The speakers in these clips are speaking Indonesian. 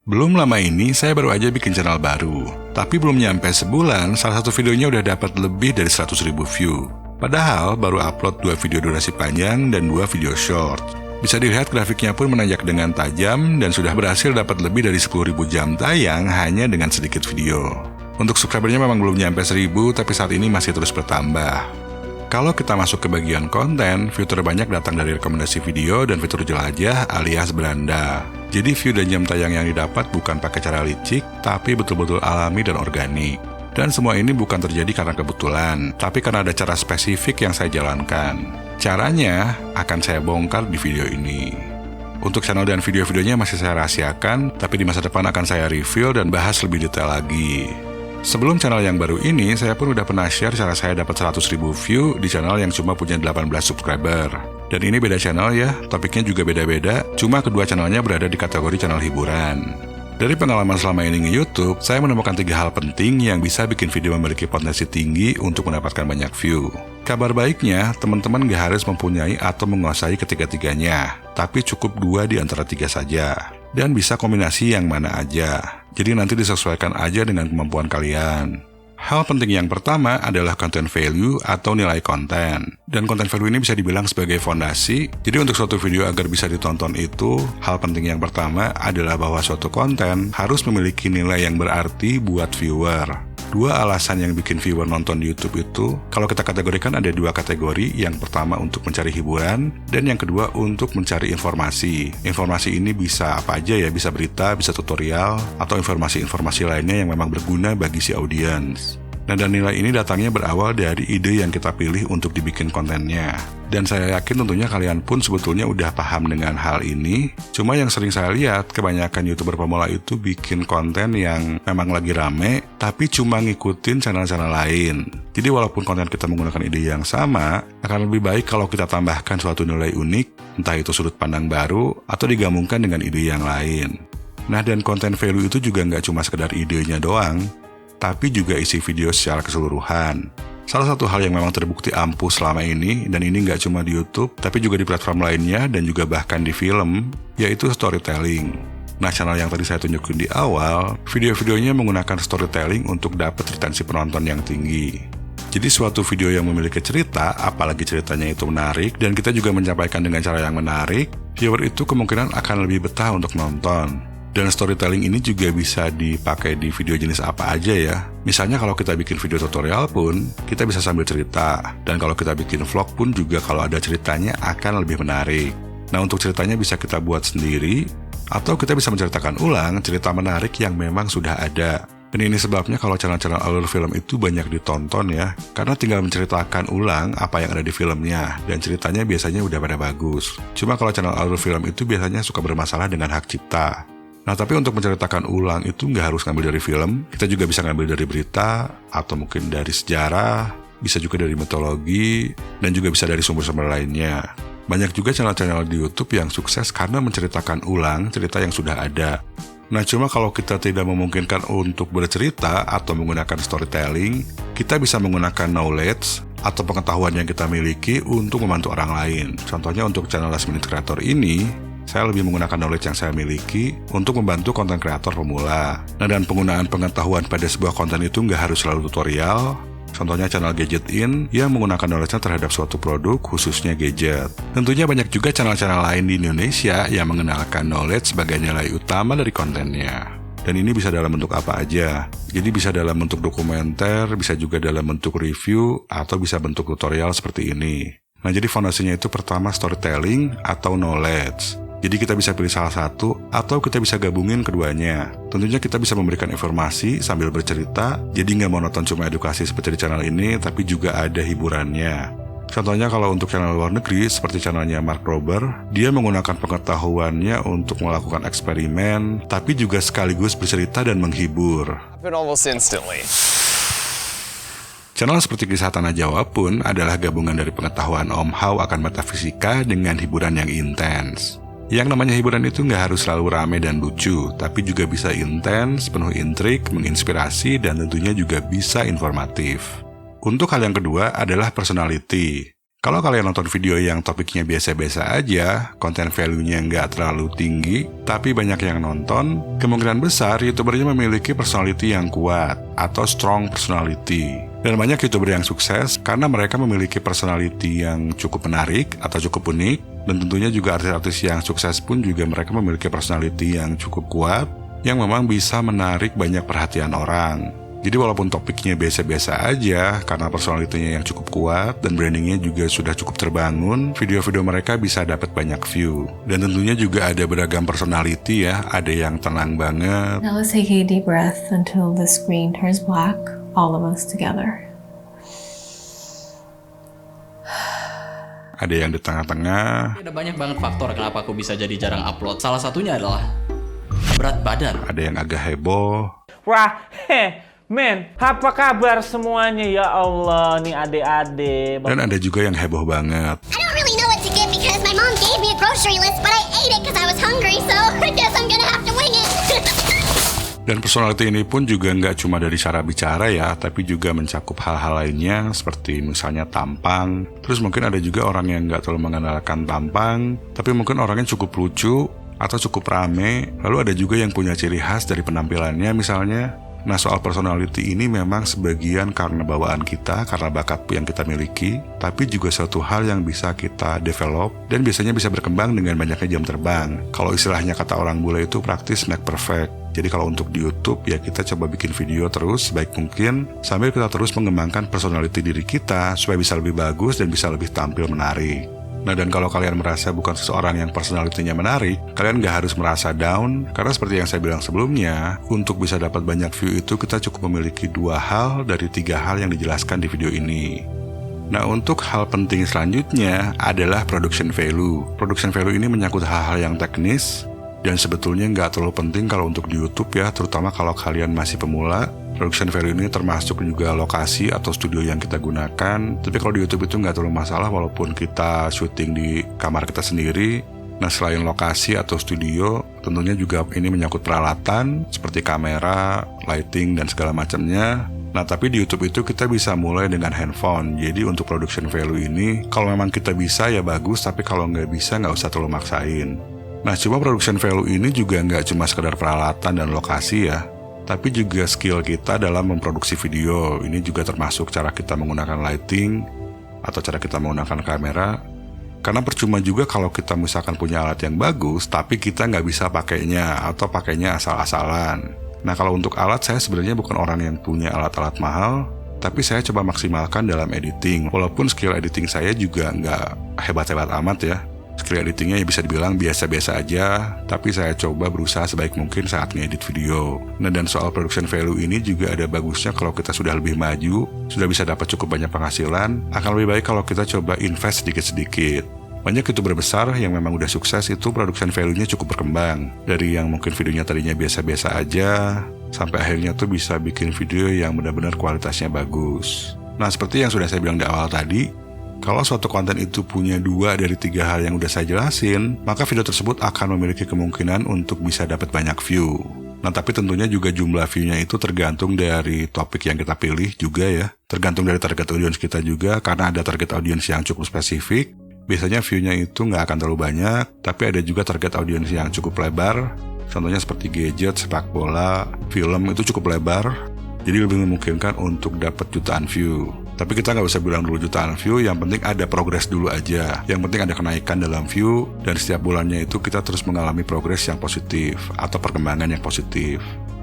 Belum lama ini, saya baru aja bikin channel baru. Tapi belum nyampe sebulan, salah satu videonya udah dapat lebih dari 100.000 view. Padahal baru upload 2 video durasi panjang dan 2 video short. Bisa dilihat grafiknya pun menanjak dengan tajam dan sudah berhasil dapat lebih dari 10.000 jam tayang hanya dengan sedikit video. Untuk subscribernya memang belum nyampe 1.000, tapi saat ini masih terus bertambah. Kalau kita masuk ke bagian konten, view terbanyak datang dari rekomendasi video dan fitur jelajah alias beranda. Jadi view dan jam tayang yang didapat bukan pakai cara licik, tapi betul-betul alami dan organik. Dan semua ini bukan terjadi karena kebetulan, tapi karena ada cara spesifik yang saya jalankan. Caranya akan saya bongkar di video ini. Untuk channel dan video-videonya masih saya rahasiakan, tapi di masa depan akan saya review dan bahas lebih detail lagi. Sebelum channel yang baru ini, saya pun udah pernah share cara saya dapat 100.000 view di channel yang cuma punya 18 subscriber. Dan ini beda channel ya, topiknya juga beda-beda, cuma kedua channelnya berada di kategori channel hiburan. Dari pengalaman selama ini nge-YouTube, saya menemukan 3 hal penting yang bisa bikin video memiliki potensi tinggi untuk mendapatkan banyak view. Kabar baiknya, teman-teman gak harus mempunyai atau menguasai ketiga-tiganya, tapi cukup 2 di antara 3 saja. Dan bisa kombinasi yang mana aja. Jadi nanti disesuaikan aja dengan kemampuan kalian. Hal penting yang pertama adalah content value atau nilai konten. Dan content value ini bisa dibilang sebagai fondasi. Jadi untuk suatu video agar bisa ditonton itu, hal penting yang pertama adalah bahwa suatu konten harus memiliki nilai yang berarti buat viewer. 2 alasan yang bikin viewer nonton di YouTube itu, kalau kita kategorikan ada 2 kategori. Yang pertama untuk mencari hiburan, dan yang kedua untuk mencari informasi. Informasi ini bisa apa aja ya, bisa berita, bisa tutorial, atau informasi-informasi lainnya yang memang berguna bagi si audiens. Nah, dan nilai ini datangnya berawal dari ide yang kita pilih untuk dibikin kontennya. Dan saya yakin tentunya kalian pun sebetulnya udah paham dengan hal ini. Cuma yang sering saya lihat, kebanyakan YouTuber pemula itu bikin konten yang memang lagi rame, tapi cuma ngikutin channel-channel lain. Jadi walaupun konten kita menggunakan ide yang sama, akan lebih baik kalau kita tambahkan suatu nilai unik, entah itu sudut pandang baru, atau digabungkan dengan ide yang lain. Nah, dan konten value itu juga nggak cuma sekedar idenya doang, tapi juga isi video secara keseluruhan. Salah satu hal yang memang terbukti ampuh selama ini, dan ini nggak cuma di YouTube, tapi juga di platform lainnya, dan juga bahkan di film, yaitu storytelling. Nah, channel yang tadi saya tunjukin di awal, video-videonya menggunakan storytelling untuk dapat retensi penonton yang tinggi. Jadi suatu video yang memiliki cerita, apalagi ceritanya itu menarik, dan kita juga menyampaikan dengan cara yang menarik, viewer itu kemungkinan akan lebih betah untuk nonton. Dan storytelling ini juga bisa dipakai di video jenis apa aja ya. Misalnya kalau kita bikin video tutorial pun, kita bisa sambil cerita. Dan kalau kita bikin vlog pun juga kalau ada ceritanya akan lebih menarik. Nah, untuk ceritanya bisa kita buat sendiri, atau kita bisa menceritakan ulang cerita menarik yang memang sudah ada. Dan ini sebabnya kalau channel-channel alur film itu banyak ditonton ya, karena tinggal menceritakan ulang apa yang ada di filmnya, dan ceritanya biasanya udah pada bagus. Cuma kalau channel alur film itu biasanya suka bermasalah dengan hak cipta. Nah, tapi untuk menceritakan ulang itu nggak harus ngambil dari film, kita juga bisa ngambil dari berita, atau mungkin dari sejarah, bisa juga dari mitologi, dan juga bisa dari sumber-sumber lainnya. Banyak juga channel-channel di YouTube yang sukses karena menceritakan ulang cerita yang sudah ada. Nah, cuma kalau kita tidak memungkinkan untuk bercerita atau menggunakan storytelling, kita bisa menggunakan knowledge atau pengetahuan yang kita miliki untuk membantu orang lain. Contohnya untuk channel Last Minute Creator ini, saya lebih menggunakan knowledge yang saya miliki untuk membantu konten kreator pemula. Nah, dan penggunaan pengetahuan pada sebuah konten itu nggak harus selalu tutorial. Contohnya channel Gadget In yang menggunakan knowledge-nya terhadap suatu produk, khususnya gadget. Tentunya banyak juga channel-channel lain di Indonesia yang mengenalkan knowledge sebagai nilai utama dari kontennya. Dan ini bisa dalam bentuk apa aja. Jadi bisa dalam bentuk dokumenter, bisa juga dalam bentuk review, atau bisa bentuk tutorial seperti ini. Nah, jadi fondasinya itu pertama storytelling atau knowledge. Jadi kita bisa pilih salah satu, atau kita bisa gabungin keduanya. Tentunya kita bisa memberikan informasi sambil bercerita, jadi nggak monoton cuma edukasi seperti di channel ini, tapi juga ada hiburannya. Contohnya kalau untuk channel luar negeri, seperti channelnya Mark Rober, dia menggunakan pengetahuannya untuk melakukan eksperimen, tapi juga sekaligus bercerita dan menghibur. Channel seperti Kisah Tanah Jawa pun adalah gabungan dari pengetahuan Om Hao akan metafisika dengan hiburan yang intens. Yang namanya hiburan itu nggak harus selalu rame dan lucu, tapi juga bisa intens, penuh intrik, menginspirasi, dan tentunya juga bisa informatif. Untuk hal yang kedua adalah personality. Kalau kalian nonton video yang topiknya biasa-biasa aja, konten value-nya nggak terlalu tinggi, tapi banyak yang nonton, kemungkinan besar YouTubernya memiliki personality yang kuat atau strong personality. Dan banyak YouTuber yang sukses karena mereka memiliki personality yang cukup menarik atau cukup unik, dan tentunya juga artis-artis yang sukses pun juga mereka memiliki personality yang cukup kuat, yang memang bisa menarik banyak perhatian orang. Jadi walaupun topiknya biasa-biasa aja, karena personalitinya yang cukup kuat dan brandingnya juga sudah cukup terbangun, video-video mereka bisa dapat banyak view. Dan tentunya juga ada beragam personality ya, ada yang tenang banget. Now let's take a deep breath until the screen turns black, all of us together. Ada yang di tengah-tengah. Ada banyak banget faktor kenapa aku bisa jadi jarang upload. Salah satunya adalah berat badan. Ada yang agak heboh. Wah, men, apa kabar semuanya ya Allah nih adik-adik. Dan ada juga yang heboh banget. I don't really know what to get because my mom gave me a grocery list, but I ate it because I was hungry, so I guess I'm gonna have to wing it. Dan personality ini pun juga nggak cuma dari cara bicara ya, tapi juga mencakup hal-hal lainnya seperti misalnya tampang. Terus mungkin ada juga orang yang nggak terlalu mengandalkan tampang, tapi mungkin orangnya cukup lucu atau cukup rame. Lalu ada juga yang punya ciri khas dari penampilannya misalnya. Nah, soal personality ini memang sebagian karena bawaan kita, karena bakat yang kita miliki, tapi juga suatu hal yang bisa kita develop dan biasanya bisa berkembang dengan banyaknya jam terbang. Kalau istilahnya kata orang bule itu practice make perfect. Jadi kalau untuk di YouTube ya kita coba bikin video terus sebaik mungkin sambil kita terus mengembangkan personality diri kita supaya bisa lebih bagus dan bisa lebih tampil menarik. Nah, dan kalau kalian merasa bukan seseorang yang personalitinya menarik, kalian gak harus merasa down, karena seperti yang saya bilang sebelumnya, untuk bisa dapat banyak view itu kita cukup memiliki 2 hal dari 3 hal yang dijelaskan di video ini. Nah, untuk hal penting selanjutnya adalah production value. Production value ini menyangkut hal-hal yang teknis, dan sebetulnya nggak terlalu penting kalau untuk di YouTube ya, terutama kalau kalian masih pemula. Production value ini termasuk juga lokasi atau studio yang kita gunakan. Tapi kalau di YouTube itu nggak terlalu masalah walaupun kita syuting di kamar kita sendiri. Nah, selain lokasi atau studio, tentunya juga ini menyangkut peralatan seperti kamera, lighting, dan segala macamnya. Nah, tapi di YouTube itu kita bisa mulai dengan handphone. Jadi untuk production value ini, kalau memang kita bisa ya bagus, tapi kalau nggak bisa nggak usah terlalu maksain. Nah, cuma production value ini juga nggak cuma sekedar peralatan dan lokasi ya, tapi juga skill kita dalam memproduksi video. Ini juga termasuk cara kita menggunakan lighting atau cara kita menggunakan kamera. Karena percuma juga kalau kita misalkan punya alat yang bagus, tapi kita nggak bisa pakainya atau pakainya asal-asalan. Nah, kalau untuk alat, saya sebenarnya bukan orang yang punya alat-alat mahal, tapi saya coba maksimalkan dalam editing. Walaupun skill editing saya juga nggak hebat-hebat amat ya. Skill editingnya ya bisa dibilang biasa-biasa aja, tapi saya coba berusaha sebaik mungkin saat ngedit video. Nah, dan soal production value ini juga ada bagusnya kalau kita sudah lebih maju, sudah bisa dapat cukup banyak penghasilan, akan lebih baik kalau kita coba invest sedikit-sedikit. Banyak YouTuber besar yang memang udah sukses itu production value-nya cukup berkembang. Dari yang mungkin videonya tadinya biasa-biasa aja, sampai akhirnya tuh bisa bikin video yang benar-benar kualitasnya bagus. Nah, seperti yang sudah saya bilang di awal tadi, kalau suatu konten itu punya 2 dari 3 hal yang udah saya jelasin, maka video tersebut akan memiliki kemungkinan untuk bisa dapat banyak view. Nah, tapi tentunya juga jumlah view-nya itu tergantung dari topik yang kita pilih juga ya. Tergantung dari target audience kita juga, karena ada target audience yang cukup spesifik. Biasanya view-nya itu nggak akan terlalu banyak, tapi ada juga target audience yang cukup lebar. Contohnya seperti gadget, sepak bola, film itu cukup lebar. Jadi lebih memungkinkan untuk dapat jutaan view. Tapi kita nggak usah bilang dulu jutaan view, yang penting ada progres dulu aja. Yang penting ada kenaikan dalam view, dan setiap bulannya itu kita terus mengalami progres yang positif, atau perkembangan yang positif.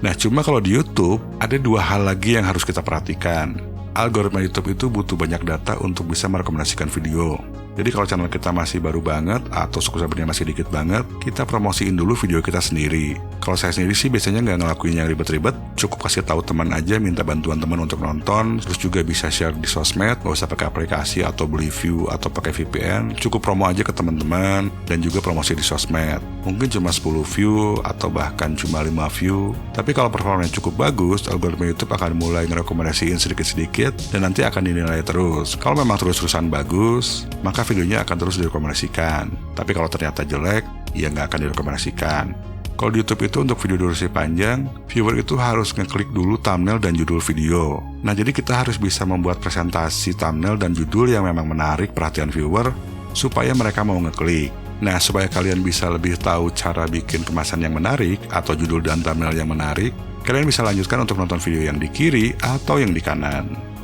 Nah, cuma kalau di YouTube, ada 2 hal lagi yang harus kita perhatikan. Algoritma YouTube itu butuh banyak data untuk bisa merekomendasikan video. Jadi kalau channel kita masih baru banget atau subscribernya masih dikit banget, kita promosiin dulu video kita sendiri. Kalau saya sendiri sih biasanya nggak ngelakuin yang ribet-ribet, cukup kasih tahu teman aja, minta bantuan teman untuk nonton, terus juga bisa share di sosmed, nggak usah pakai aplikasi atau beli view atau pakai VPN, cukup promo aja ke teman-teman dan juga promosi di sosmed. Mungkin cuma 10 view atau bahkan cuma 5 view, tapi kalau performanya cukup bagus, algoritma YouTube akan mulai ngerekomendasiin sedikit-sedikit dan nanti akan dinilai terus. Kalau memang terus-terusan bagus, maka videonya akan terus direkomendasikan. Tapi kalau ternyata jelek, ya nggak akan direkomendasikan. Kalau di YouTube itu untuk video durasi panjang, viewer itu harus ngeklik dulu thumbnail dan judul video. Nah, jadi kita harus bisa membuat presentasi thumbnail dan judul yang memang menarik perhatian viewer, supaya mereka mau ngeklik. Nah, supaya kalian bisa lebih tahu cara bikin kemasan yang menarik atau judul dan thumbnail yang menarik, kalian bisa lanjutkan untuk nonton video yang di kiri atau yang di kanan.